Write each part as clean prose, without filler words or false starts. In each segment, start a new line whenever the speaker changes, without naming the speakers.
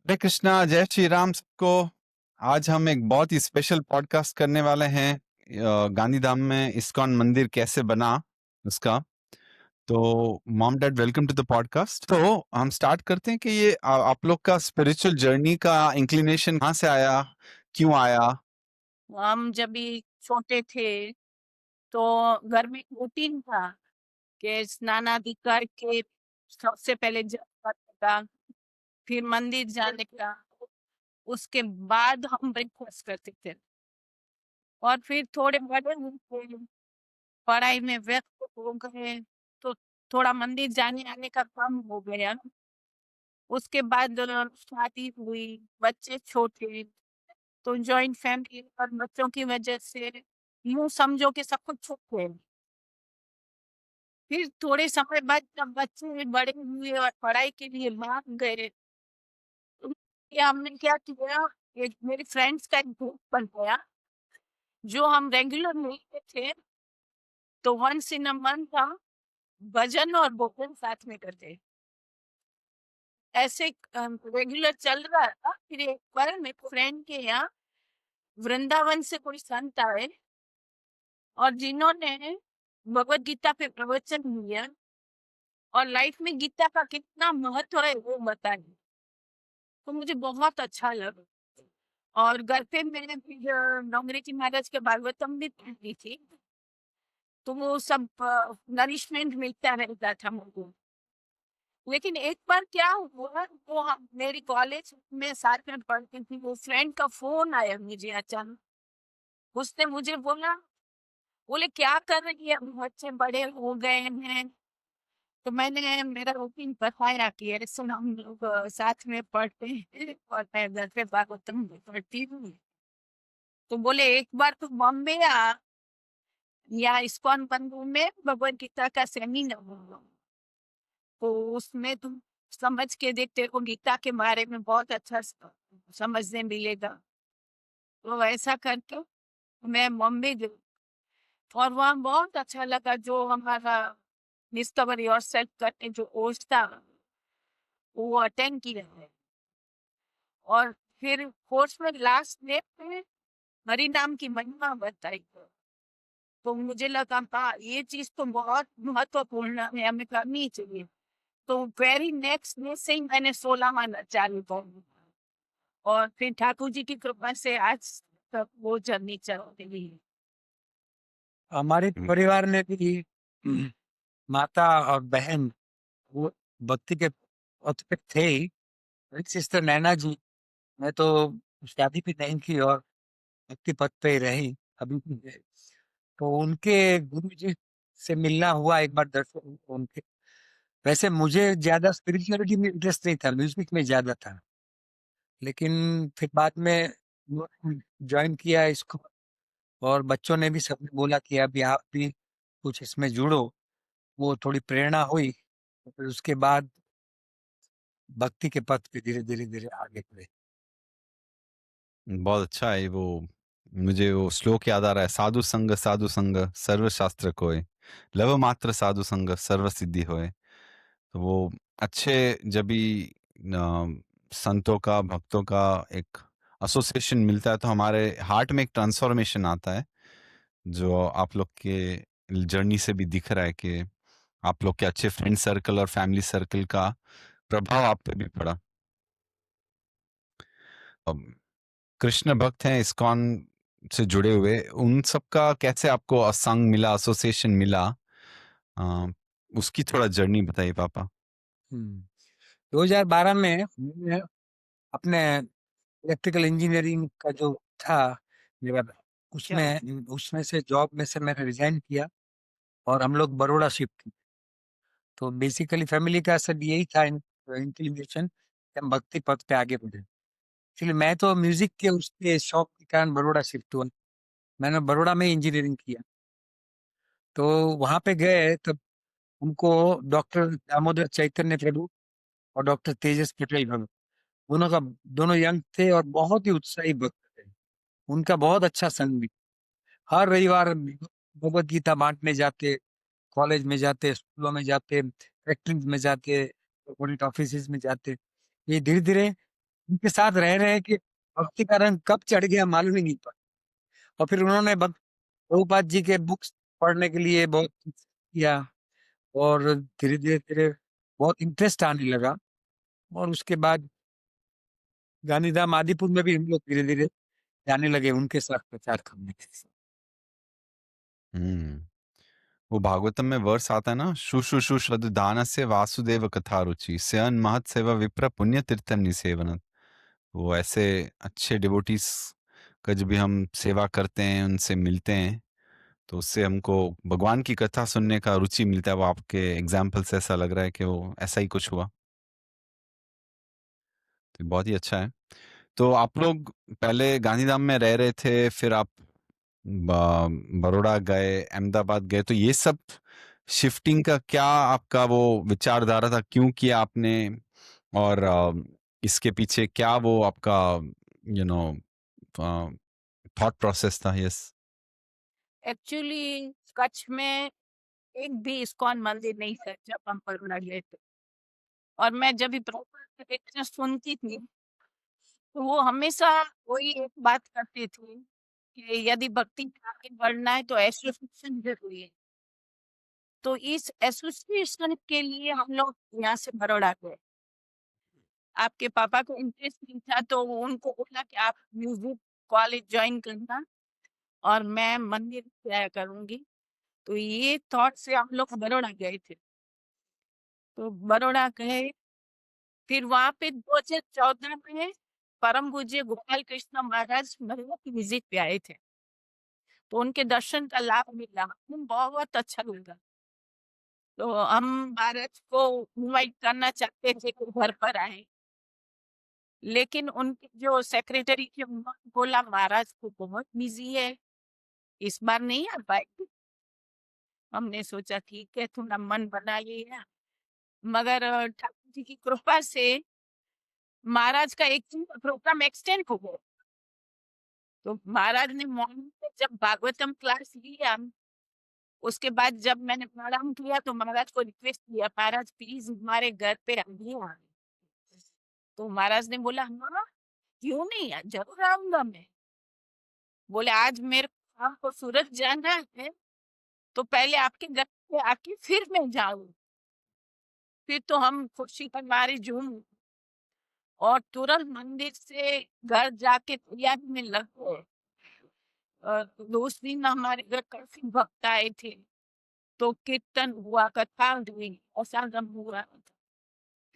हरे कृष्णा, जय श्री राम सबको। आज हम एक बहुत ही स्पेशल पॉडकास्ट करने वाले हैं। गांधीधाम में इस्कॉन मंदिर कैसे बना उसका। तो mom dad, welcome to the podcast. तो हम स्टार्ट करते हैं कि ये आप लोग का स्पिरिचुअल जर्नी का इंक्लिनेशन कहाँ से आया, क्यों आया?
हम जब भी छोटे थे तो घर में एक रूटीन था कि स्नान आदि करके सबसे पहले जप करने का, फिर मंदिर जाने का, उसके बाद हम ब्रेकफास्ट करते थे और फिर थोड़े बड़े हुए, पढ़ाई में व्यस्त हो गए तो थोड़ा मंदिर जाने आने का कम हो गया। उसके बाद शादी हुई, बच्चे छोटे, तो जॉइंट फैमिली और बच्चों की वजह से यूं समझो कि सब कुछ छूट गए। फिर थोड़े समय बाद जब बच्चे बड़े हुए और पढ़ाई के लिए बाहर गए, तो हमने क्या किया, एक मेरे फ्रेंड्स का एक ग्रुप बन गया जो हम रेगुलर मिलते थे। तो वंस इन अ मंथ हम भजन और भोजन साथ में करते। ऐसे रेगुलर चल रहा था। फिर एक बार मेरे फ्रेंड के यहाँ वृंदावन से कोई संत आए और जिन्होंने भगवत गीता पे प्रवचन दिया और लाइफ में गीता का कितना महत्व है वो बताए। तो मुझे बहुत अच्छा लगा और घर पे मैंने फिर डोंगरे जी महाराज के भागवतम भी पढ़ी थी, तो वो सब नरिशमेंट मिलता रहता था मुझको। लेकिन एक बार क्या हुआ, वो मेरी कॉलेज में साथ में पढ़ती थी, वो फ्रेंड का फोन आया मुझे अचानक। उसने मुझे बोला, बोले क्या कर रही है, बच्चे बड़े हो गए हैं। तो मैंने मेरा रूटीन बताया कि अरे सुन, हम लोग साथ में पढ़ते हैं और मैं घर पे भागवतम भी पढ़ती हूँ। तो बोले एक बार तो बॉम्बे आ, या इस्कॉन बंधु में भगवत गीता का सेमिनार होगा, तो उसमें तुम समझ के देखते हो, गीता के बारे में बहुत अच्छा समझने मिलेगा। तो ऐसा करके मैं बॉम्बे गई और वहाँ बहुत अच्छा लगा। जो हमारा डिस्कवर योरसेल्फ करके जो कोर्स था वो अटेंड किया है। और फिर कोर्स में लास्ट डे पे हरि नाम की महिमा बताई। तो मुझे लगा हाँ, ये चीज तो बहुत महत्वपूर्ण है, हमें करनी चाहिए। तो वेरी नेक्स्ट डे से ही मैंने 16 माना चालू कर दिया और फिर ठाकुर जी की कृपा से आज तक वो जर्नी चल रही है।
हमारे परिवार में भी माता और बहन वो भक्ति के पथ पे थे ही। एक सिस्टर नैना जी, मैं तो शादी भी नहीं की और भक्ति पथ पे ही रही अभी भी है। तो उनके गुरु जी से मिलना हुआ एक बार, दर्शन उनके। वैसे मुझे ज्यादा स्पिरिचुअलिटी में इंटरेस्ट नहीं था, म्यूजिक में ज्यादा था। लेकिन फिर बाद में ज्वाइन किया इसको और बच्चों ने भी सबने बोला कि अभी आप भी कुछ इसमें जुड़ो। वो थोड़ी प्रेरणा हुई, तो फिर उसके बाद भक्ति के पथ पे धीरे धीरे धीरे आगे बढ़े।
बहुत अच्छा है वो। मुझे वो श्लोक याद आ रहा है, साधु संग सर्व शास्त्र कोय, लव मात्र साधु संग सर्व सिद्धि होए। तो वो अच्छे, जब भी संतों का, भक्तों का एक एसोसिएशन मिलता है तो हमारे हार्ट में एक ट्रांसफॉर्मेशन आता है, जो आप लोग के जर्नी से भी दिख रहा है कि आप लोग के अच्छे फ्रेंड सर्कल और फैमिली सर्कल का प्रभाव आप पे भी पड़ा। अब कृष्ण भक्त हैं इस्कॉन से जुड़े हुए, उन सब का कैसे आपको असंग मिला, एसोसिएशन मिला? अ, उसकी थोड़ा जर्नी बताइए पापा।
2012 में मैंने अपने इलेक्ट्रिकल इंजीनियरिंग का जो था मेरा, उसमें उसमें से जॉब में से मैंने रिजाइन किया और हम लोग बड़ौदा शिफ्ट किए। तो बेसिकली फैमिली का सब यही था इंक्लिनेशन कि हम भक्ति पथ पे आगे बढ़े। इसलिए मैं तो म्यूजिक के उसके शौक के कारण बड़ौदा शिफ्ट हुआ। मैंने बड़ौदा में इंजीनियरिंग किया। तो वहां पे गए तब हमको डॉक्टर दामोदर चैतन्य प्रभु और डॉक्टर तेजस पटेल प्रभु, दोनों का, दोनों यंग थे और बहुत ही उत्साही भक्त थे। उनका बहुत अच्छा संग भी। हर रविवार भगवत गीता बांटने जाते, कॉलेज में जाते, स्कूलों में जाते, फैक्ट्रीज में जाते, कॉर्पोरेट ऑफिस में जाते। ये धीरे धीरे उनके साथ रह रहे कि भक्ति का रंग कब चढ़ गया मालूम ही नहीं पड़ा। और फिर उन्होंने प्रभुपाद जी के बुक्स पढ़ने के लिए बहुत किया, और धीरे धीरे धीरे बहुत इंटरेस्ट आने लगा। और उसके बाद गांधीधाम आदिपुर में भी हम लोग धीरे धीरे जाने लगे उनके साथ प्रचार करने के लिए।
हम्म। वो भागवतम में वर्स आता है ना, शुश्रूषु दानस्य वासुदेव कथा रुचि स्यन महत सेवा विप्र पुण्य तीर्थम निसेवनत। वो ऐसे अच्छे डिवोटीज का जब भी हम सेवा करते हैं, उनसे मिलते हैं, तो उससे हमको भगवान की कथा सुनने का रुचि मिलता है। वो आपके एग्जाम्पल से ऐसा लग रहा है कि वो ऐसा ही कुछ हुआ। तो बहुत ही अच्छा है। तो आप लोग पहले गांधीधाम में रह रहे थे, फिर आप बड़ौदा गए, अहमदाबाद गए, तो ये सब शिफ्टिंग का क्या आपका वो विचारधारा था, क्यों किया आपने? और इसके पीछे क्या वो आपका यू नो थॉट प्रोसेस था? यस।
एक्चुअली कच्छ में एक भी इस्कॉन मंदिर नहीं था जब हम बड़ौदा गए थे। और मैं जब भी प्रॉपर लेक्चर सुनती थी, तो वो हमेशा वही एक बात करते थे कि यदि भक्ति में आगे बढ़ना है तो एसोसिएशन जरूरी है। तो इस एसोसिएशन के लिए हम लोग यहाँ से बड़ौदा गए। आपके पापा को इंटरेस्ट नहीं था, तो उनको बोला कि आप म्यूजिक कॉलेज ज्वाइन करना और मैं मंदिर जाया करूंगी। तो ये थॉट से हम लोग बड़ौदा गए थे। तो बड़ौदा गए, फिर वहां पे 2014 में परम पूज्य गोपाल कृष्ण महाराज मधुरा की विजिट पे आए थे, तो उनके दर्शन का लाभ मिला, बहुत अच्छा लगा। तो हम महाराज को इनवाइट करना चाहते थे कि घर पर आए, लेकिन उनके जो सेक्रेटरी थे उन्होंने बोला महाराज को बहुत बिजी है, इस बार नहीं आ पाएगी। हमने सोचा ठीक है, थोड़ा मन बना लिया। मगर ठाकुर जी की कृपा से महाराज का एक दिन प्रोग्राम एक्सटेंड हो गया। तो महाराज ने मॉर्निंग में जब भागवतम क्लास लिया, उसके बाद जब मैंने प्रणाम किया तो महाराज को रिक्वेस्ट किया, महाराज प्लीज हमारे घर पे आइए। तो महाराज ने बोला हाँ क्यों नहीं, जरूर आऊंगा मैं। बोले आज मेरे शाम को सूरत जाना है, तो पहले आपके घर पे आके फिर मैं जाऊं। फिर तो हम खुशी पर मारे झूम, और तुरंत मंदिर से घर जाके तैयारी में लग गए। उस दिन हमारे घर काफी भक्त आए थे, तो कीर्तन हुआ, कथा हुई, प्रसादम हुआ।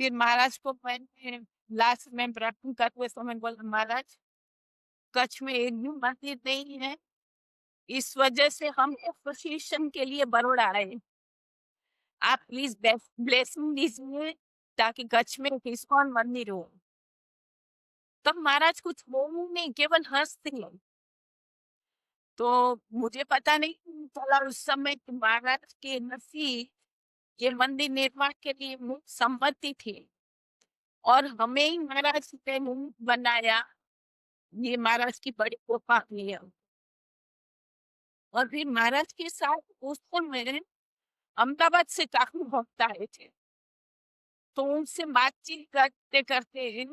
फिर महाराज को मैंने लास्ट में प्रार्थना करते समय बोला महाराज कच्छ में एक भी मंदिर नहीं है, इस वजह से हम एसोसिएशन के लिए बड़ौदा आए, आप प्लीज ब्लेसिंग दीजिए ताकि कच्छ में एक इस्कॉन मंदिर हो। तब महाराज कुछ बोले नहीं, केवल हंसते हैं। तो मुझे पता नहीं चला उस समय कि महाराज के नसीब ये मंदिर निर्माण के लिए सम्मति थी, और हमें ही महाराज ने बनाया। ये महाराज की बड़ी कृपा हुई है। और फिर महाराज के साथ उस समय अहमदाबाद से काफी भक्त आए थे, तो उनसे बातचीत करते करते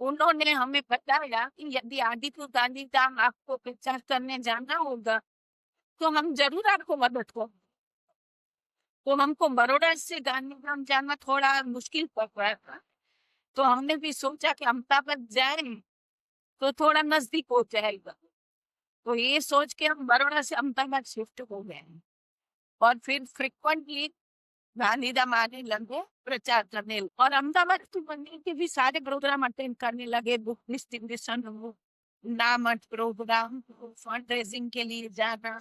उन्होंने हमें बताया कि यदि आदिपुर गांधीधाम आपको प्रचार करने जाना होगा तो हम जरूर आपको मदद करेंगे। तो हमको बड़ौदा से गांधीधाम जाना थोड़ा मुश्किल पड़ रहा था, तो हमने भी सोचा कि अहमदाबाद जाएं तो थोड़ा नजदीक हो जाएगा। तो ये सोच के हम बड़ौदा से अहमदाबाद शिफ्ट हो गए, और फिर फ्रिक्वेंटली गांधीधाम आने लगे, प्रचार करने, और अहमदाबाद के मंदिर के भी सारे प्रोग्राम अटेंड करने लगे। बुक डिस्ट्रीब्यूशन हो, नामट प्रोग्राम, फंड रेजिंग के लिए जाना,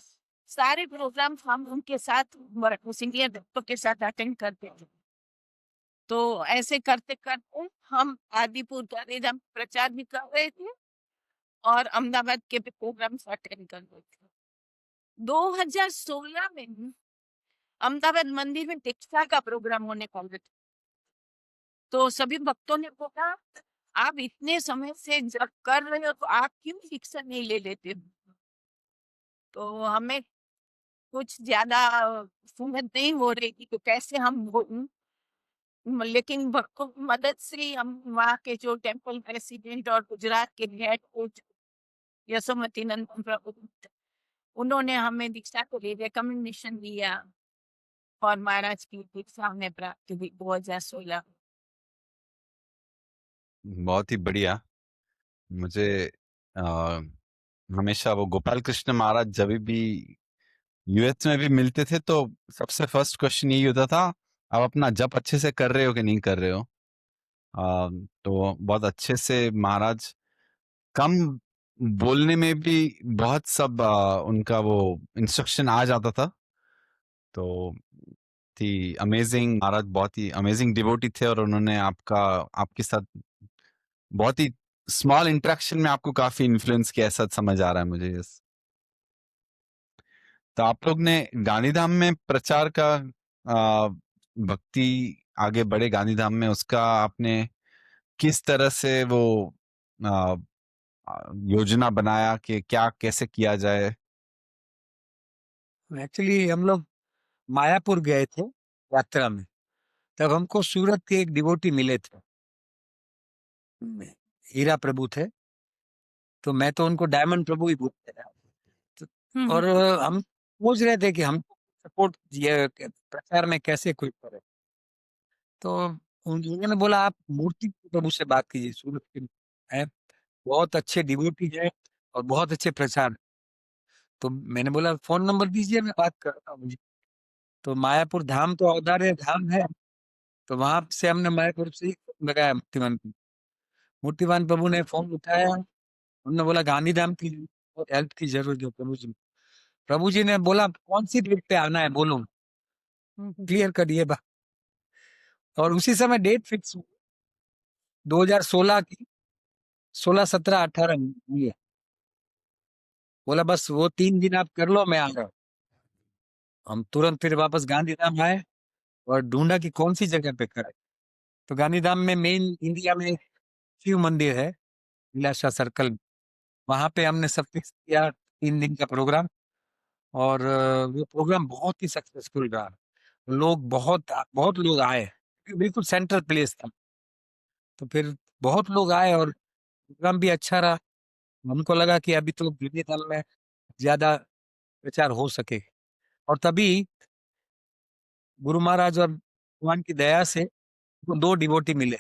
सारे प्रोग्राम हम उनके साथ सीनियर भक्तों के साथ अटेंड करते थे। तो ऐसे करते करते हम आदिपुर गांधीधाम प्रचार भी कर रहे थे और अहमदाबाद के भी प्रोग्राम अटेंड कर रहे थे। 2016 में अहमदाबाद मंदिर में दीक्षा का प्रोग्राम होने वाला था। तो सभी भक्तों ने बोला आप इतने समय से जब कर रहे हो तो आप क्यों दीक्षा नहीं ले लेते हो? तो हमें कुछ ज्यादा समझ नहीं हो रही थी तो कैसे हम बोलूं। लेकिन भक्तों की मदद से हम वहाँ के जो टेम्पल प्रेसिडेंट और गुजरात के हेड कोच यशोमती नंदन प्रभु, उन्होंने हमें दीक्षा के लिए रिकमेंडेशन दिया और महाराज की दीक्षा हमने प्राप्त की 2016।
बहुत ही बढ़िया। मुझे अ, हमेशा वो गोपाल कृष्ण महाराज जब भी यूएस में भी मिलते थे तो सबसे फर्स्ट क्वेश्चन यही होता था, आप अपना जप अच्छे से कर रहे हो कि नहीं कर रहे हो। तो बहुत अच्छे से महाराज कम बोलने में भी बहुत सब उनका वो इंस्ट्रक्शन आ जाता था। तो थी अमेजिंग, महाराज बहुत ही अमेजिंग डिवोटी थे और उन्होंने आपके साथ बहुत ही स्मॉल इंटरेक्शन में आपको काफी इन्फ्लुएंस किया, ऐसा समझ आ रहा है मुझे। यस। तो आप लोग ने गांधीधाम में प्रचार का भक्ति आगे बढ़े गांधीधाम में, उसका आपने किस तरह से वो आ, योजना बनाया कि क्या कैसे किया जाए?
एक्चुअली हम लोग मायापुर गए थे यात्रा में, तब हमको सूरत के एक डिवोटी मिले थे, हीरा प्रभु थे, तो मैं तो उनको डायमंड प्रभु ही बोलते थे। और हम सोच रहे थे कि हम सपोर्ट प्रचार में कैसे कोई करे, तो उन्होंने बोला आप मूर्ति प्रभु से बात कीजिए, सूरत के है, बहुत अच्छे डिवोटी है और बहुत अच्छे प्रचार। तो मैंने बोला फोन नंबर दीजिए, मैं बात करता हूँ। तो मायापुर धाम तो औदार्य धाम है, तो वहां से हमने मायापुर से ही लगाया मूर्तिमान प्रभु। मूर्तिमान प्रभु ने फोन उठाया, उन्होंने बोला गांधीधाम की बहुत हेल्प की जरूरत है प्रभु जी। प्रभु जी ने बोला कौन सी डेट पे आना है बोलो, क्लियर करिए बात। और उसी समय डेट फिक्स हुई 2016 की, 16, 17, 18 हुई है। बोला बस वो 3 दिन आप कर लो, मैं आ रहा हूँ। हम तुरंत फिर वापस गांधीधाम आए और ढूंढा कि कौन सी जगह पे करें। तो गांधीधाम में मेन इंडिया में शिव मंदिर है, लीलाशाह सर्कल, वहां पे हमने सब फिक्स किया 3 दिन का प्रोग्राम। और वो प्रोग्राम बहुत ही सक्सेसफुल रहा। लोग बहुत बहुत लोग आए, बिल्कुल सेंट्रल प्लेस था, तो फिर बहुत लोग आए और प्रोग्राम भी अच्छा रहा। हमको लगा कि अभी तो गांधीधाम में ज्यादा प्रचार हो सके। और तभी गुरु महाराज और भगवान की दया से वो 2 डिवोटी मिले,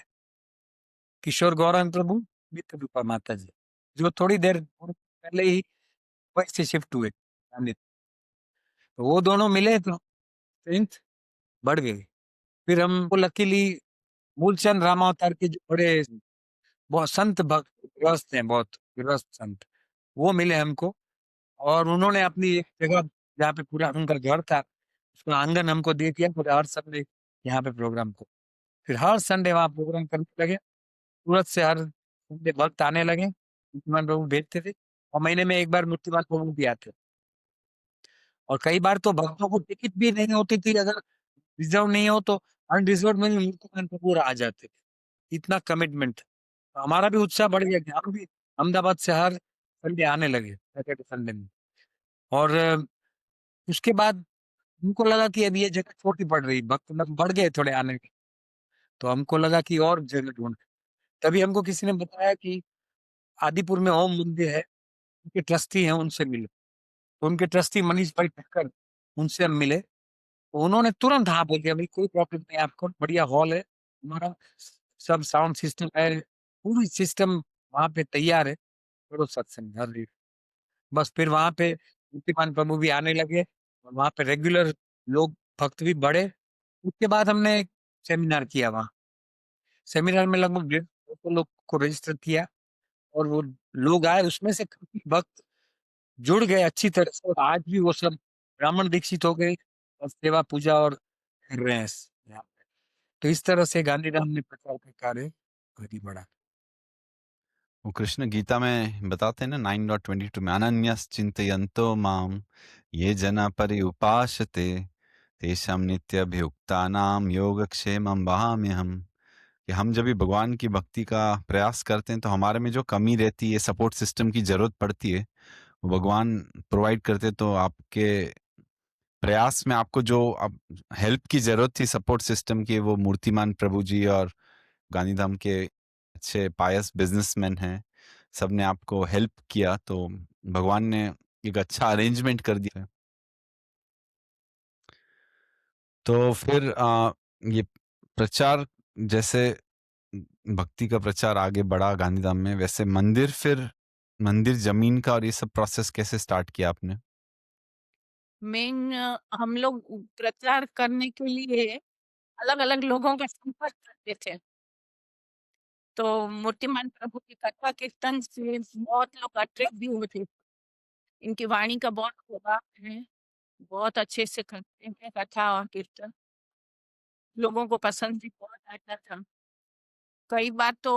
किशोर गौरांग प्रभु, नित्य रूपा माता जी, जो थोड़ी देर पहले ही वहीं से शिफ्ट हुए गांधी। तो वो दोनों मिले तो स्ट्रेंथ बढ़ गई। फिर हमको लकीली मूलचंद रामावतार के जो बड़े बहुत संत भक्त गृहस्थ हैं, बहुत गृहस्थ संत, वो मिले हमको। और उन्होंने अपनी एक जगह जहाँ पे पूरा उनका घर था, उसका आंगन हमको दे दिया, पूरे हर संडे यहाँ पे प्रोग्राम को। फिर हर संडे वहाँ प्रोग्राम करने लगे, सूरत से हर संडे भक्त आने लगे, मूर्तिमान प्रभु भेजते थे, और महीने में एक बार मूर्तिमान प्रभु भी आते। और कई बार तो भक्तों को टिकट भी नहीं होती थी, अगर रिजर्व नहीं हो तो अनरिजर्व में मूर्तिमान प्रभु आ जाते थे, इतना कमिटमेंट। हमारा भी उत्साह बढ़ गया कि हम भी अहमदाबाद से हर संडे आने लगे, सैटरडे संडे में। और उसके बाद हमको लगा कि अब ये जगह छोटी पड़ रही, भक्त लोग बढ़ गए थोड़े आने के, तो हमको लगा कि और जगह ढूंढ। तभी हमको किसी ने बताया कि आदिपुर में ओम मंदिर है, उनके ट्रस्टी हैं, उनसे मिलो। तो उनके ट्रस्टी मनीष भाई ठक्कर, उनसे हम मिले, तो उन्होंने तुरंत हाँ बोल दिया, भाई कोई प्रॉब्लम नहीं, आपको बढ़िया हॉल है हमारा, सब साउंड सिस्टम है, पूरी सिस्टम वहां पे तैयार है, करो सत्संग हर वीक। बस फिर वहां पे कीर्तिमान प्रभु भी आने लगे और वहां पे रेगुलर लोग भक्त भी बढ़े। उसके बाद हमने एक सेमिनार किया वहाँ, सेमिनार में लगभग 150 लोग को रजिस्टर किया, और वो लोग आए, उसमें से काफी भक्त जुड़ गए अच्छी तरह से, और आज भी वो सब ब्राह्मण दीक्षित हो गए और सेवा पूजा और कर रहे हैं यहाँ पे। तो इस तरह से गांधीधाम ने प्रचार का कार्य आगे बढ़ा।
वो कृष्ण गीता में बताते हैं ना 9.22 में, अनन्यस चिंतयन्तो माम ये जना पर्युपासते तेषां नित्यभियुक्तानां योगक्षेमं वहाम्यहम्। कि हम जब भी भगवान की भक्ति का प्रयास करते हैं तो हमारे में जो कमी रहती है, सपोर्ट सिस्टम की जरूरत पड़ती है, वो भगवान प्रोवाइड करते। तो आपके प्रयास में आपको जो अब हेल्प की ज़रूरत थी सपोर्ट सिस्टम की, वो मूर्तिमान प्रभु जी और गांधीधाम के अच्छे पायस बिज़नेसमैन हैं, सबने आपको हेल्प किया, तो भगवान ने एक अच्छा अरेंजमेंट कर दिया। तो फिर ये प्रचार जैसे भक्ति का प्रचार आगे बढ़ा गांधीधाम में, वैसे मंदिर ज़मीन का और ये सब प्रोसेस कैसे स्टार्ट किया आपने?
मेन हम लोग प्रचार करने के लिए अलग-अलग लोगों का संपर्क करते थे। तो मूर्तिमान प्रभु की कथा कीर्तन से बहुत लोग अट्रैक्ट भी हुए थे। इनकी वाणी का बहुत प्रभाव है, बहुत अच्छे से करते हैं कथा और कीर्तन। लोगों को पसंद भी बहुत आता था। कई बार तो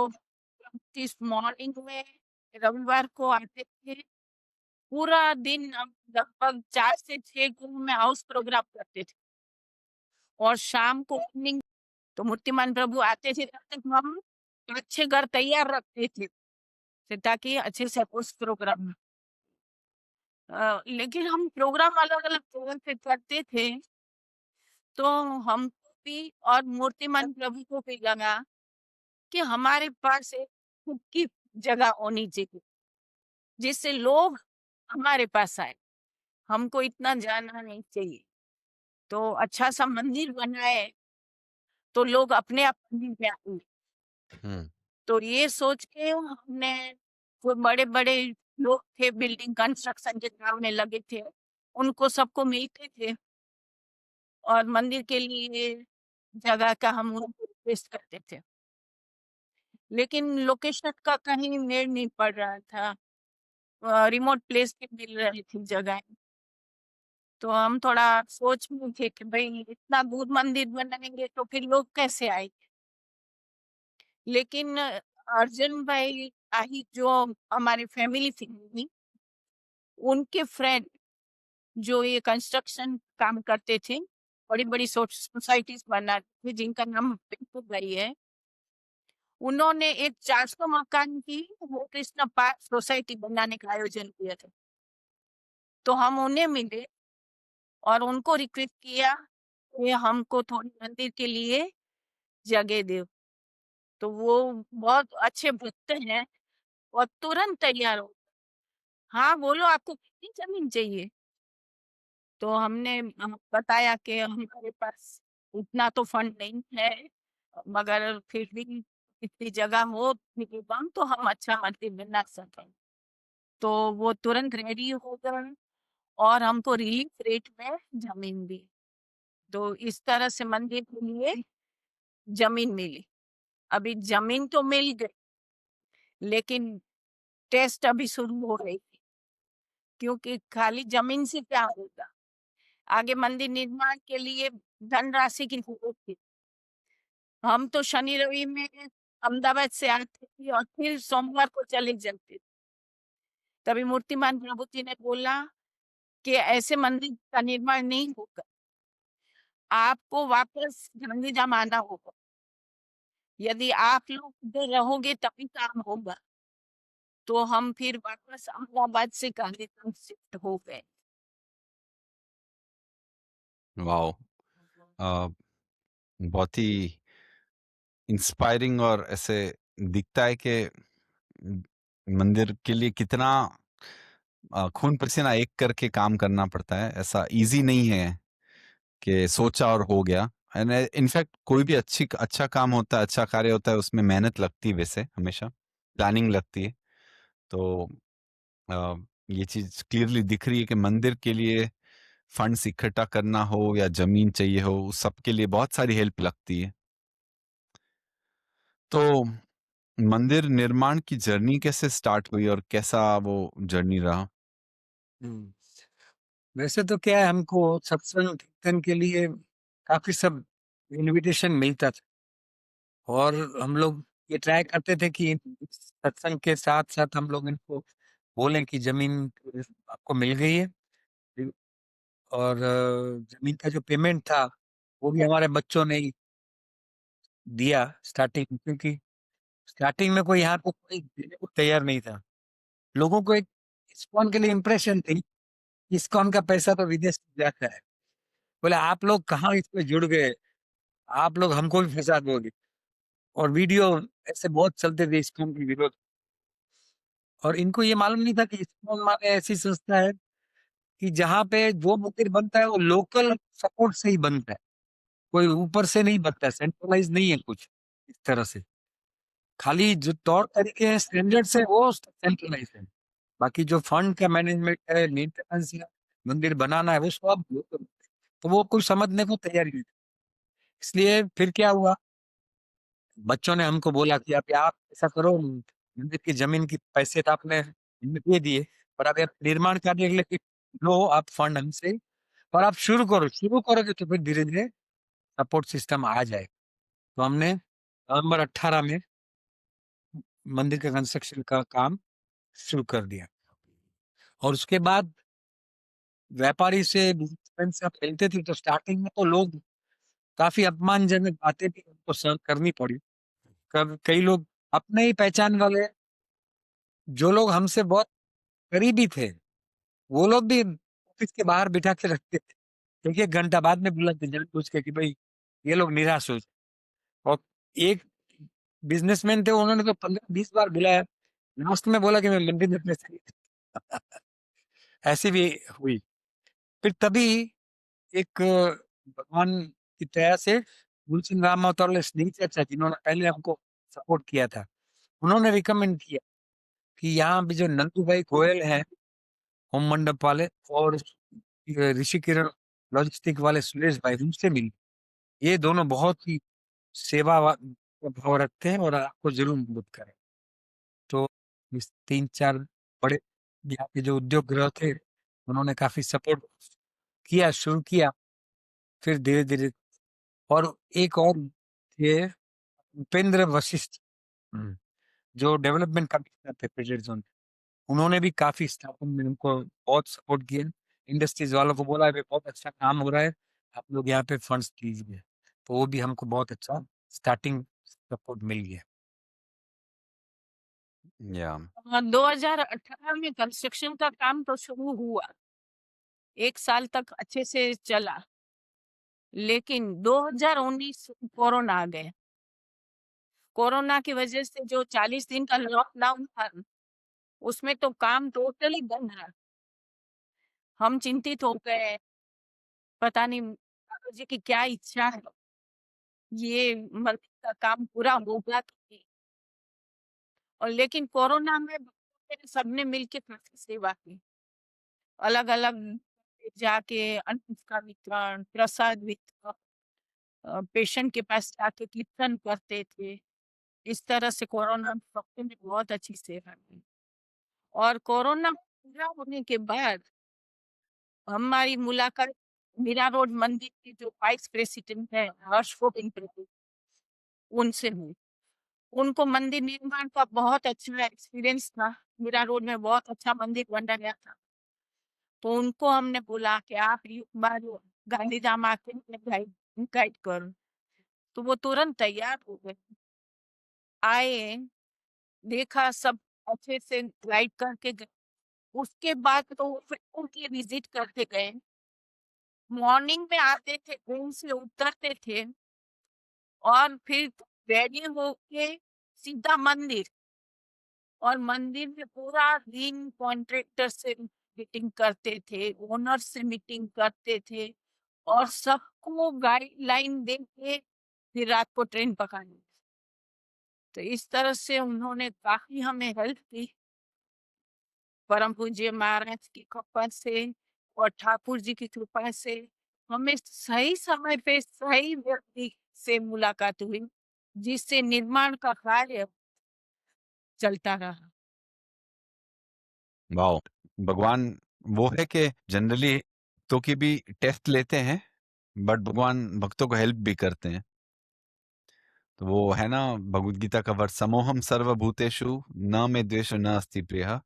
इस मॉर्निंग में रविवार को आते थे, पूरा दिन हम लगभग 4 से 6 गाँव में हाउस प्रोग्राम करते थे और शाम को इवनिंग तो मूर्तिमान प्रभु आते थे तब तक हम 5-6 घर तैयार रखते थे ताकि अच्छे से हाउस प्रोग्राम लेकिन हम प्रोग्राम अलग-अलग जगह से करते थे, तो हमको भी और मूर्तिमान प्रभु को भी लगा कि हमारे पास एक खुद की जगह होनी चाहिए, जिससे लोग हमारे पास आए। हमको इतना जाना नहीं चाहिए। तो अच्छा-सा मंदिर बनाए, तो लोग अपने आप मंदिर में आएँगे।
हुँ।
तो ये सोच के हमने वो बड़े-बड़े लोग थे बिल्डिंग कंस्ट्रक्शन के काम में लगे थे, उनको सबको मिलते थे और मंदिर के लिए जगह का हम उनको रिक्वेस्ट करते थे। लेकिन लोकेशन का कहीं मेल नहीं पड़ रहा था। रिमोट प्लेस पे मिल रही थी जगह। तो हम थोड़ा सोच में थे कि भई इतना दूर मंदिर बनाएँगे तो फिर लोग कैसे आएँगे? लेकिन अर्जुन भाई आहिर जो हमारे फैमिली थी, उनके फ्रेंड जो ये कंस्ट्रक्शन काम करते थे, बड़ी-बड़ी सोसाइटीज़ बनाते थे जिनका नाम पिंटू भाई है। उन्होंने एक 400 मकान की वो कृष्ण पार्क सोसाइटी बनाने का आयोजन किया था। तो हम उन्हें मिले और उनको रिक्वेस्ट किया कि हमको थोड़ी मंदिर के लिए जगह दो। तो वो बहुत अच्छे भक्त हैं और तुरंत तैयार हो, हाँ, बोलो आपको कितनी ज़मीन चाहिए? तो हमने बताया कि हमारे पास उतना तो फंड नहीं है, मगर फिर भी इतनी जगह हो मिनिमम तो हम अच्छा मंदिर बना सकें। तो वो तुरंत रेडी हो गए और हमको रिलीफ रेट में ज़मीन दी। तो इस तरह से मंदिर के लिए ज़मीन मिली। अभी ज़मीन तो मिल गई, लेकिन टेस्ट अभी शुरू हो रही थी, क्योंकि खाली ज़मीन से क्या होगा? आगे मंदिर निर्माण के लिए धनराशि की ज़रूरत थी। हम तो शनि-रवि में अहमदाबाद से आते थे और फिर सोमवार को चले जाते थे। तभी मूर्तिमान प्रभु जी ने बोला कि ऐसे मंदिर का निर्माण नहीं होगा। आपको वापस गांधीधाम आना होगा। यदि आप लोग इधर रहोगे तभी काम होगा। तो हम फिर वापस अहमदाबाद से गांधीधाम शिफ्ट हो गए।
वॉव! अ, बहुत ही इंस्पायरिंग और ऐसे दिखता है कि मंदिर के लिए कितना खून पसीना एक करके काम करना पड़ता है। ऐसा ईज़ी नहीं है कि सोचा और हो गया। एंड इनफैक्ट कोई भी अच्छा काम होता है, अच्छा कार्य होता है, उसमें मेहनत लगती है वैसे हमेशा, प्लानिंग लगती है। तो अ, ये चीज़ क्लियरली दिख रही है कि मंदिर के लिए फंड्स इकट्ठा करना हो या ज़मीन चाहिए हो, उस सब के लिए बहुत सारी हेल्प लगती है। तो मंदिर निर्माण की जर्नी कैसे स्टार्ट हुई और कैसा वो जर्नी रहा?
हम्म, वैसे तो क्या है, हमको सत्संग कीर्तन के लिए काफी सब इनविटेशन मिलता था और हम लोग ये ट्राई करते थे कि सत्संग के साथ साथ हम लोग इनको बोलें कि जमीन आपको मिल गई है और जमीन का जो पेमेंट था वो भी हमारे बच्चों ने ही दिया स्टार्टिंग में, क्योंकि स्टार्टिंग में कोई यहाँ पे कोई देने को तैयार नहीं था। लोगों को एक इस्कॉन के लिए इम्प्रेशन थी, इस्कॉन का पैसा तो विदेश में जाता है, बोले आप लोग कहाँ इसमें जुड़ गए, आप लोग हमको भी फंसा दोगे। और वीडियो ऐसे बहुत चलते थे इस्कॉन के विरोध। और इनको ये मालूम नहीं था कि इस्कॉन माने ऐसी संस्था है कि जहाँ पे जो मंदिर बनता है वो लोकल सपोर्ट से ही बनता है, कोई ऊपर से नहीं बनता है, सेंट्रलाइज नहीं है कुछ इस तरह से। खाली जो तौर तरीके हैं, स्टैंडर्ड्स है, वो सेंट्रलाइज है। बाकी जो फंड का मैनेजमेंट है, मेंटेनेंस है, मंदिर बनाना है, वो सब local। तो वो कोई समझने को तैयार ही नहीं था। इसलिए फिर क्या हुआ, बच्चों ने हमको बोला कि आप ऐसा करो, मंदिर की जमीन की पैसे तो आपने इनमें दे दिए, पर अब आप निर्माण कार्य के लिए लो आप फंड हमसे, और आप शुरू करोगे तो फिर धीरे धीरे सपोर्ट सिस्टम आ जाए। तो हमने नवंबर 18 में मंदिर का कंस्ट्रक्शन का काम शुरू कर दिया। और उसके बाद व्यापारी से बिजनेसमैन से आप मिलते थे तो स्टार्टिंग में तो लोग काफी अपमानजनक बातें भी उनको सहन करनी पड़ी। कई लोग अपने ही पहचान वाले, जो लोग हमसे बहुत करीबी थे, वो लोग भी ऑफिस के बाहर बिठा के रखते थे, एक एक घंटा बाद में बुलाते जान पूछ के कि भाई ये लोग निराश हो जाए। और एक बिजनेसमैन थे, उन्होंने तो 15-20 बार बुलाया, लास्ट में बोला कि मैं मंदिर में पैसे नहीं। ऐसी भी हुई। फिर तभी एक भगवान की दया से गुलसिंह राम अवतार स्नेही चाचा, जिन्होंने पहले हमको सपोर्ट किया था, उन्होंने रिकमेंड किया कि यहाँ भी जो नंदू भाई गोयल हैं, होम मंडप वाले, और ऋषि किरण लॉजिस्टिक वाले सुरेश भाई, उनसे मिल। ये दोनों बहुत ही सेवा का भाव रखते हैं और आपको जरूर मदद करें। तो इस 3-4 बड़े यहाँ के जो उद्योग गृह थे, उन्होंने काफी सपोर्ट किया, शुरू किया। फिर धीरे धीरे, और एक और थे उपेंद्र वशिष्ठ, हम्म, जो डेवलपमेंट कमिश्नर थे पीरियड जोन, उन्होंने भी काफी स्टार्टिंग में उनको बहुत सपोर्ट किया। इंडस्ट्रीज वालों को बोला है बहुत अच्छा काम हो रहा है, आप लोग यहाँ पे फंड्स दीजिए, तो वो भी हमको बहुत अच्छा स्टार्टिंग सपोर्ट मिल गया।
या
2018 में कंस्ट्रक्शन का काम तो शुरू हुआ, 1 साल तक अच्छे से चला, लेकिन 2019 कोरोना आ गया। कोरोना की वजह से जो 40 दिन का लॉकडाउन था, उसमें तो काम टोटली बंद रहा। हम चिंतित हो गए, पता नहीं ठाकुर जी की क्या इच्छा है, ये मंदिर का काम पूरा होगा कि नहीं। और लेकिन कोरोना में सबने मिलके काफी सेवा की, अलग अलग जाके अन्न का वितरण, प्रसाद वितरण, पेशेंट के पास जाके कीर्तन करते थे। इस तरह से कोरोना वक्त में बहुत अच्छी सेवा की। और कोरोना पूरा होने के बाद हमारी मुलाकात मीरा रोड मंदिर के जो वाइस प्रेसिडेंट है हर्ष गोविंद प्रभु, उनसे हुई। उनको मंदिर निर्माण का बहुत अच्छा एक्सपीरियंस था, मीरा रोड में बहुत अच्छा मंदिर बना गया था। तो उनको हमने बोला कि आप एक बार गांधीधाम आके गाइड गाइड करो, तो वो तुरंत तैयार हो गए, आए, देखा, सब अच्छे से गाइड करके गए। उसके बाद तो वो फिर उनकी विजिट करते गए, मॉर्निंग में आते थे, ट्रेन से उतरते थे और फिर रेडी होके सीधा मंदिर, और मंदिर में पूरा दिन कॉन्ट्रैक्टर से मीटिंग करते थे, ओनर से मीटिंग करते थे, और सबको गाइडलाइन दे के फिर रात को ट्रेन पकड़नी। तो इस तरह से उन्होंने काफी हमें हेल्प की, परम पूज्य महाराज की कृपा से और ठाकुर जी की कृपा से हमें सही समय पे सही व्यक्ति से मुलाकात हुई, जिससे निर्माण का कार्य चलता रहा।
वाओ! भगवान वो है कि जनरली तो की भी टेस्ट लेते हैं, बट भगवान भक्तों को हेल्प भी करते हैं। तो वो है ना भगवद गीता का वर्ष, समोहम सर्वभूतेषु न मे द्वेष न अस्ति प्रियः,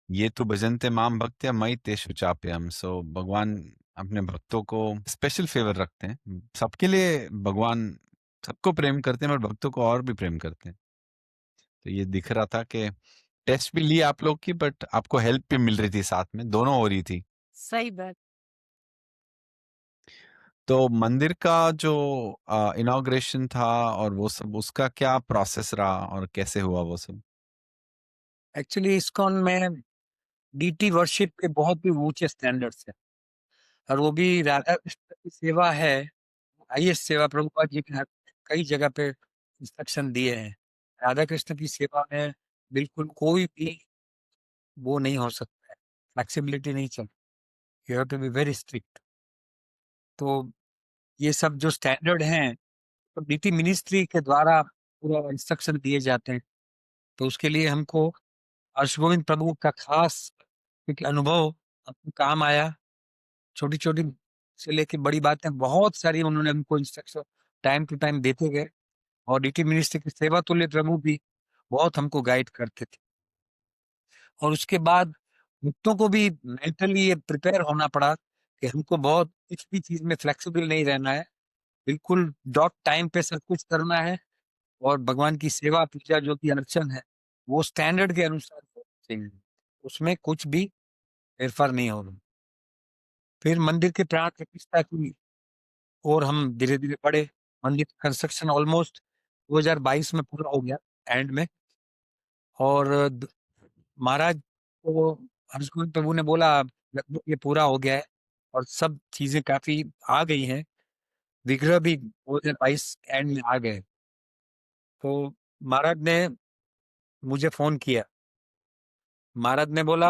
ये तो भजन्ते माम भक्त्या मयि तेषु चाप्यहम्। सो भगवान अपने भक्तों को स्पेशल फेवर रखते हैं। सबके लिए भगवान सबको प्रेम करते हैं, और भक्तों को और भी प्रेम करते हैं। तो ये दिख रहा था कि टेस्ट भी ली आप लोग की, बट आपको हेल्प भी मिल रही थी साथ में, दोनों हो रही थी।
सही बात।
तो मंदिर का जो इनॉग्रेशन था और वो सब, उसका क्या प्रोसेस रहा और कैसे हुआ वो सब?
एक्चुअली इस्कॉन में डीटी वर्शिप के बहुत भी ऊंचे स्टैंडर्ड्स है, और वो भी राधा कृष्ण की सेवा है, हाईएस्ट सेवा। प्रभुपाद जी ने कई जगह पे इंस्ट्रक्शन दिए हैं, राधा कृष्ण की सेवा में बिल्कुल कोई भी वो नहीं हो सकता है, फ्लेक्सिबिलिटी नहीं चल, you have to be very strict. तो ये सब जो स्टैंडर्ड हैं, तो डीटी मिनिस्ट्री के द्वारा पूरा इंस्ट्रक्शन दिए जाते हैं। तो उसके लिए हमको हर्षगोविंद प्रभु का खास एक अनुभव अपने काम आया। छोटी छोटी से लेके बड़ी बातें बहुत सारी उन्होंने हमको इंस्ट्रक्शन टाइम टू टाइम देते गए, और डीटी मिनिस्ट्री की सेवा तुल्य प्रभु भी बहुत हमको गाइड करते थे। और उसके बाद भक्तों को भी मेंटली ये प्रिपेयर होना पड़ा कि हमको बहुत कुछ भी चीज में फ्लेक्सिबल नहीं रहना है, बिल्कुल डॉट टाइम पे सब कुछ करना है, और भगवान की सेवा पूजा जो कि अर्चन है वो स्टैंडर्ड के अनुसार होना चाहिए, उसमें कुछ भी हेरफेर नहीं होगा। फिर मंदिर के प्राण प्रतिष्ठा की और हम धीरे धीरे बढ़े। मंदिर कंस्ट्रक्शन ऑलमोस्ट 2022 में पूरा हो गया एंड में। और महाराज को हर्षगोविंद प्रभु ने बोला लगभग ये पूरा हो गया है और सब चीजें काफी आ गई हैं, विग्रह भी 2022 एंड में आ गए। तो महाराज ने मुझे फोन किया, महाराज ने बोला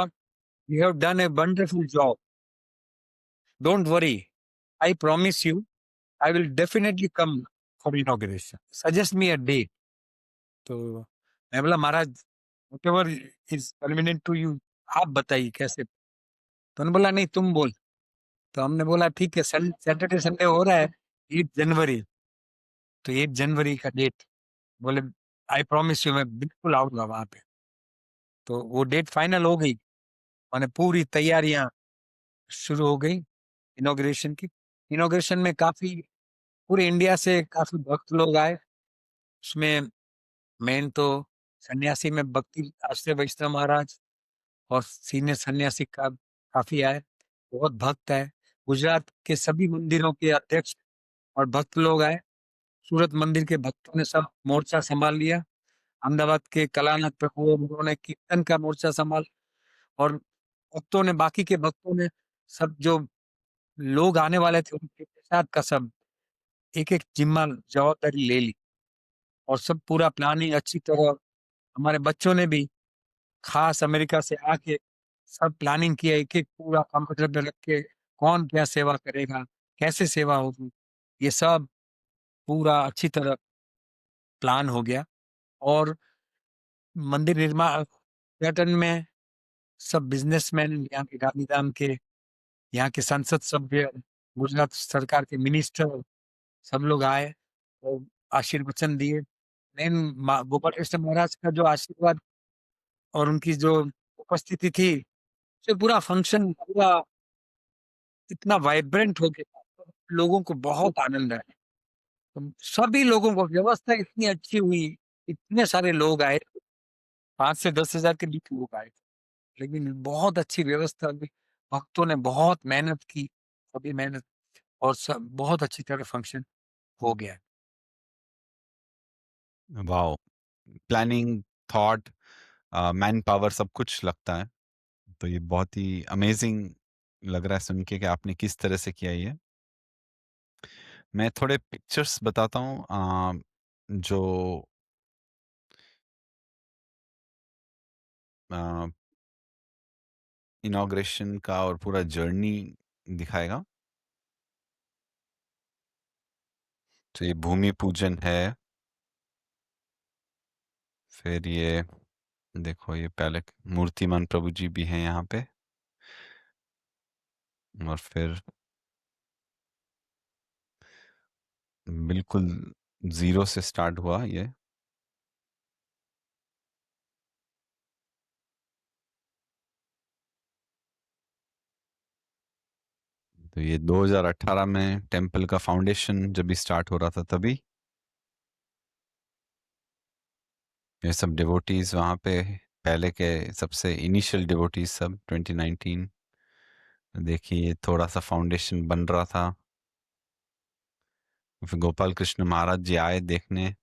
you have done a wonderful job, don't worry, I promise you I will definitely come for inauguration, suggest me a date. तो मैं बोला Maharaj whatever is convenient to you, आप बताइए कैसे। तो उन्होंने बोला नहीं तुम बोल। तो हमने बोला ठीक है, सैटरडे संडे हो रहा है 8 जनवरी, तो 8 जनवरी का डेट। बोले आई प्रॉमिस यू, मैं बिल्कुल आऊंगा वहां पे। तो वो डेट फाइनल हो गई, मैंने पूरी तैयारियां शुरू हो गई इनॉग्रेशन की। इनॉग्रेशन में काफी पूरे इंडिया से काफी भक्त लोग आए। उसमें मेन तो सन्यासी में भक्ति आश्रय वैष्णव महाराज और सीनियर सन्यासी का काफी आए, बहुत भक्त है। गुजरात के सभी मंदिरों के अध्यक्ष और भक्त लोग आए। सूरत मंदिर के भक्तों ने सब मोर्चा संभाल लिया। अहमदाबाद के कलानाथ प्रभु उन्होंने कीर्तन का मोर्चा संभाल, और भक्तों ने, बाकी के भक्तों ने, सब जो लोग आने वाले थे उनके प्रसाद का सब एक एक जिम्मा जवाबदारी ले ली, और सब पूरा प्लानिंग अच्छी तरह हमारे बच्चों ने भी खास अमेरिका से आके सब प्लानिंग किया, एक एक पूरा कंप्यूटर पे रख के कौन क्या सेवा करेगा, कैसे सेवा होगी, ये सब पूरा अच्छी तरह प्लान हो गया। और मंदिर निर्माण पर्यटन में सब बिजनेसमैन, यहाँ के गांधीधाम के, यहाँ के संसद सभ्य, गुजरात सरकार के मिनिस्टर, सब लोग आए और आशीर्वचन दिए। मेन गोपाल कृष्ण महाराज का जो आशीर्वाद और उनकी जो उपस्थिति थी, से पूरा फंक्शन पूरा इतना वाइब्रेंट हो गया, लोगों को बहुत आनंद आया। तो सभी लोगों को व्यवस्था इतनी अच्छी हुई, इतने सारे लोग आए, 5 से 10 हजार के बीच लोग आए, लेकिन बहुत अच्छी व्यवस्था हुई। भक्तों ने बहुत मेहनत की, सभी मेहनत, और सब बहुत अच्छी तरह फंक्शन हो गया।
Wow! Planning, thought, man power सब कुछ लगता है। तो ये बहुत ही अमेज़िंग लग रहा है सुन के कि आपने किस तरह से किया ये। मैं थोड़े पिक्चर्स बताता हूँ जो अ, इनॉग्रेशन का और पूरा जर्नी दिखाएगा। तो ये भूमि पूजन है, फिर ये देखो ये पहले मूर्तिमान प्रभु जी भी हैं यहाँ पे, और फिर बिल्कुल ज़ीरो से स्टार्ट हुआ ये। तो ये 2018 में टेम्पल का फाउंडेशन जब भी स्टार्ट हो रहा था तभी। ये सब डिवोटीज वहाँ पे, पहले के सबसे इनिशियल डिवोटीज सब 2019। देखिए ये थोड़ा सा फाउंडेशन बन रहा था। फिर गोपाल कृष्ण महाराज जी आए देखने,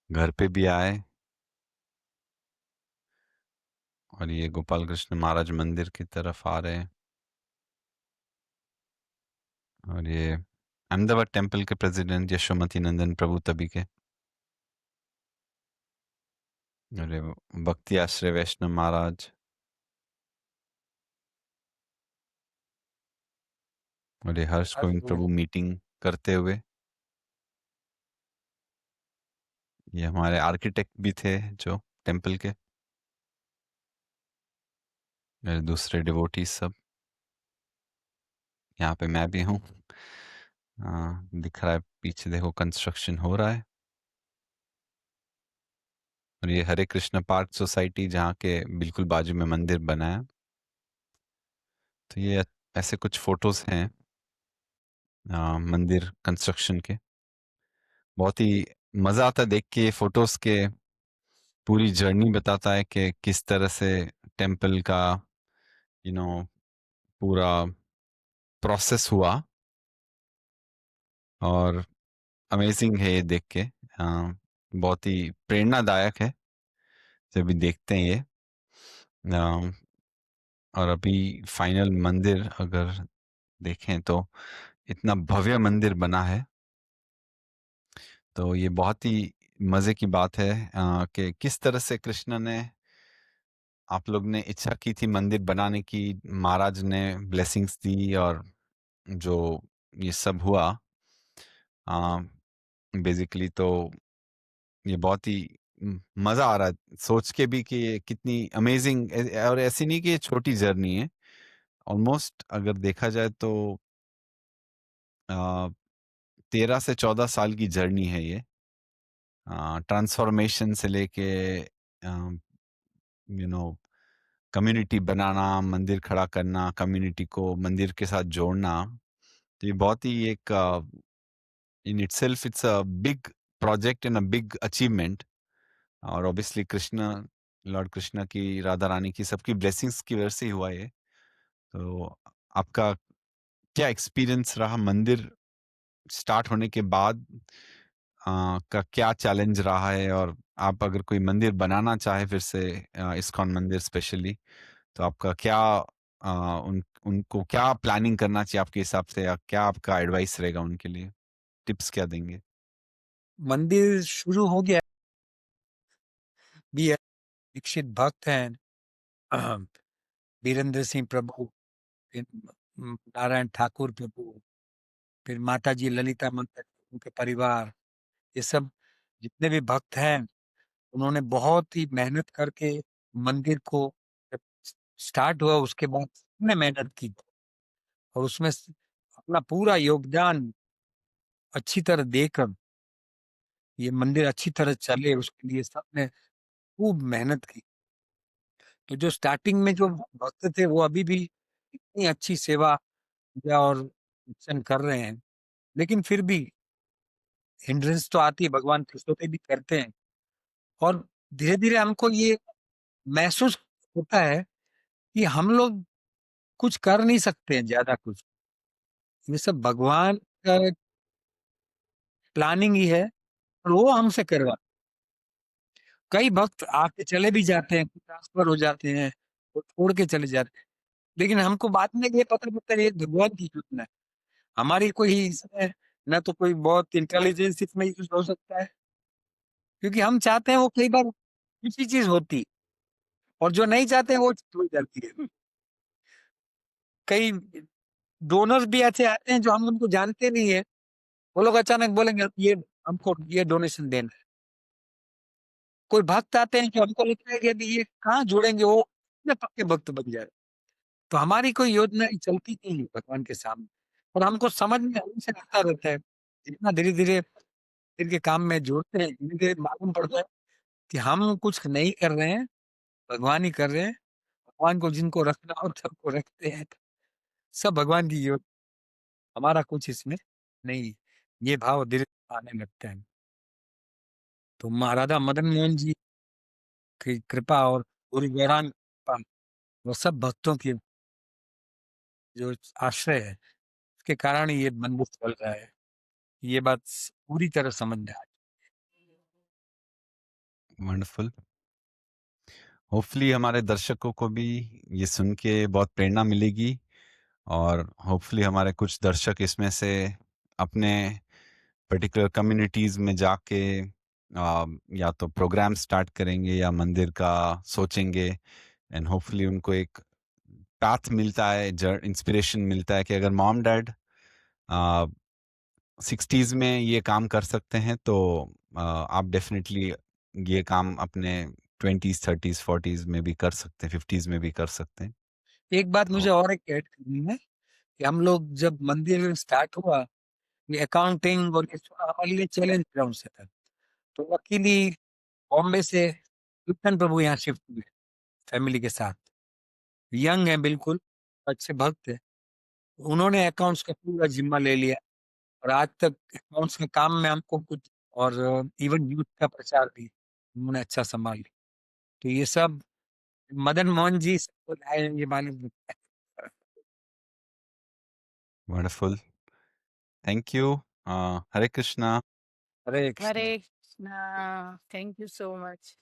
घर पे भी आए, और ये गोपाल कृष्ण महाराज मंदिर की तरफ आ रहे हैं। और ये अहमदाबाद टेम्पल के प्रेसिडेंट यशोमती नंदन प्रभु तभी के, और ये भक्ति आश्रय वैष्णव महाराज, और ये हर्ष गोविंद प्रभु मीटिंग करते हुए। ये हमारे आर्किटेक्ट भी थे जो टेम्पल के, मेरे दूसरे डिवोटीज सब। यहाँ पे मैं भी हूँ। दिख रहा है पीछे, देखो कंस्ट्रक्शन हो रहा है। और ये हरे कृष्ण पार्क सोसाइटी जहाँ के बिल्कुल बाजू में मंदिर बना है। तो ये ऐसे कुछ फोटोज हैं मंदिर कंस्ट्रक्शन के। बहुत ही मजा आता है देख के फोटोज के, पूरी जर्नी बताता है कि किस तरह से टेम्पल का यू नो पूरा प्रोसेस हुआ। और अमेजिंग है ये देख के, बहुत ही प्रेरणादायक है जब भी देखते हैं ये। और अभी फाइनल मंदिर अगर देखें तो इतना भव्य मंदिर बना है। तो ये बहुत ही मजे की बात है कि किस तरह से कृष्ण ने, आप लोग ने इच्छा की थी मंदिर बनाने की, महाराज ने ब्लेसिंग्स दी, और जो ये सब हुआ बेसिकली। तो ये बहुत ही मजा आ रहा है सोच के भी कि ये कितनी अमेजिंग। और ऐसी नहीं कि ये छोटी जर्नी है, ऑलमोस्ट अगर देखा जाए तो 13 से 14 साल की जर्नी है ये। ट्रांसफॉर्मेशन से लेके कम्युनिटी बनाना, मंदिर खड़ा करना, कम्युनिटी को मंदिर के साथ जोड़ना। तो ये बहुत ही एक in itself it's a big project and a big achievement. और ऑब्वियसली कृष्ण, लॉर्ड कृष्ण की, राधा रानी की, सबकी ब्लेसिंग्स की वजह से ही हुआ ये। तो आपका क्या एक्सपीरियंस रहा मंदिर स्टार्ट होने के बाद का क्या चैलेंज रहा है? और आप अगर कोई मंदिर बनाना चाहे फिर से, इस्कॉन मंदिर स्पेशली, तो आपका क्या उनको क्या प्लानिंग करना चाहिए आपके हिसाब से, या क्या आपका एडवाइस रहेगा उनके लिए? टिप्स क्या देंगे?
मंदिर शुरू हो गया भी है, दीक्षित भक्त हैं वीरेंद्र सिंह प्रभु, फिर नारायण ठाकुर प्रभु, फिर माता जी ललिता मंदिर, उनके परिवार, ये सब जितने भी भक्त हैं, उन्होंने बहुत ही मेहनत करके मंदिर को जब स्टार्ट हुआ उसके बाद सबने मेहनत की, और उसमें अपना पूरा योगदान अच्छी तरह देकर ये मंदिर अच्छी तरह चले उसके लिए सबने खूब मेहनत की। तो जो स्टार्टिंग में जो भक्त थे वो अभी भी इतनी अच्छी सेवा पूजा और दर्शन कर रहे हैं, लेकिन फिर भी हिंड्रेंस तो आती है, भगवान कृष्ण भी करते हैं। और धीरे धीरे हमको ये महसूस होता है कि हम लोग कुछ कर नहीं सकते हैं ज्यादा कुछ, ये सब भगवान का प्लानिंग ही है, और वो हमसे करवा। कई भक्त आके चले भी जाते हैं, ट्रांसफर हो जाते हैं, वो छोड़ के चले जाते हैं, लेकिन हमको बाद में ये पता पड़ता है ये भगवान की सूचना है। हमारी कोई इसमें न तो कोई बहुत इंटेलिजेंस इसमें यूज हो सकता है, क्योंकि हम चाहते हैं वो कई बार दूसरी चीज होती है, और जो नहीं चाहते हैं वो चीज हो जाती है। कई डोनर्स भी ऐसे आते हैं जो हम उनको जानते नहीं है, वो लोग अचानक बोलेंगे ये हमको ये डोनेशन देना है। कोई भक्त आते हैं जो हमको लगता है कि अभी ये कहाँ जुड़ेंगे, वो इतने पक्के भक्त बन जाए। तो हमारी कोई योजना चलती नहीं है भगवान के सामने, और हमको समझ में हमेशा आता रहता है। जितना धीरे धीरे इनके काम में जुड़ते हैं, धीरे धीरे मालूम पड़ता है कि हम कुछ नहीं कर रहे हैं, भगवान ही कर रहे हैं। भगवान को जिनको रखना और सबको रखते हैं, सब भगवान की योजना, हमारा कुछ इसमें नहीं। ये भाव धीरे धीरे आने लगता है। तो महाराजा मदन मोहन जी की कृपा और गुरु गौरांग कृपा, वो सब भक्तों की जो आश्रय है, के कारण ही ये मंदिर चल रहा है। ये बात पूरी तरह समझ में आ
वंडरफुल। होपफुली हमारे दर्शकों को भी ये सुन के बहुत प्रेरणा मिलेगी और होपफुली हमारे कुछ दर्शक इसमें से अपने पर्टिकुलर कम्युनिटीज में जाके या तो प्रोग्राम स्टार्ट करेंगे या मंदिर का सोचेंगे एंड होपफुली उनको एक पाथ मिलता है, इंस्पिरेशन मिलता है कि अगर मॉम डैड 60s में ये काम कर सकते हैं तो आप डेफिनेटली ये काम अपने 20s 30s 40s में भी कर सकते हैं, 50s में भी कर सकते हैं।
एक बात मुझे और एक ऐड करनी है कि हम लोग जब मंदिर स्टार्ट हुआ, ये अकाउंटिंग और ये सब हमारे लिए चैलेंज ग्राउंड से था। तो लकीली बॉम्बे से कीर्तन प्रभु यहाँ शिफ्ट हुए फैमिली के साथ। यंग है बिल्कुल, अच्छे भक्त है। उन्होंने अकाउंट्स का पूरा जिम्मा ले लिया और आज तक अकाउंट्स के काम में हमको कुछ और इवन यूथ का प्रचार भी उन्होंने अच्छा संभाल लिया। तो ये सब मदन मोहन जी सबको आए ये मालूम है।
Wonderful, thank you. Hare Krishna.
Hare Krishna.
Hare Krishna, thank you so much.